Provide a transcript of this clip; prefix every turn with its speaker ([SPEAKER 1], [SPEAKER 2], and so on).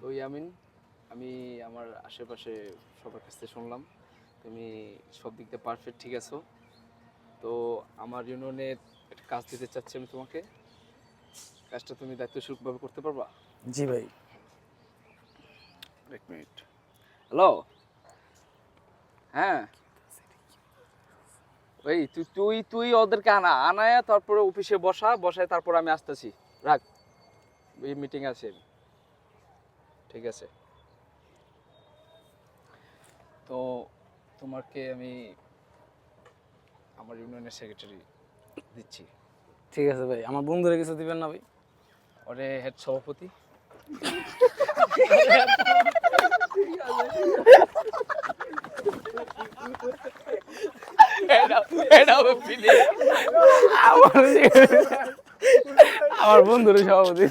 [SPEAKER 1] ওই আমি আমার আশেপাশে সবার কাছ থেকে শুনলাম তুমি সব দিক দিয়ে পারফেক্ট ঠিক আছো। তো আমার ইউনিয়নে একটা কাজ দিতে চাচ্ছি আমি তোমাকে। কাজটা তুমি দায়িত্বশীলভাবে করতে পারবা?
[SPEAKER 2] জি ভাই।
[SPEAKER 1] এক মিনিট। হ্যালো, হ্যাঁ ওই তুই তুই তুই ওদেরকে আনায়া তারপরে অফিসে বসায় তারপর আমি আসতেছি। রাখ, ওই মিটিং আছে। ঠিক আছে। তো তোমাকে আমি আমার ইউনিয়নের সেক্রেটারি দিচ্ছি।
[SPEAKER 2] ঠিক আছে ভাই, আমার বন্ধুরা কিছু দিবেন না ভাই?
[SPEAKER 1] ওরে হেড সভাপতি।
[SPEAKER 2] আমার বন্ধুরা সভাপতি।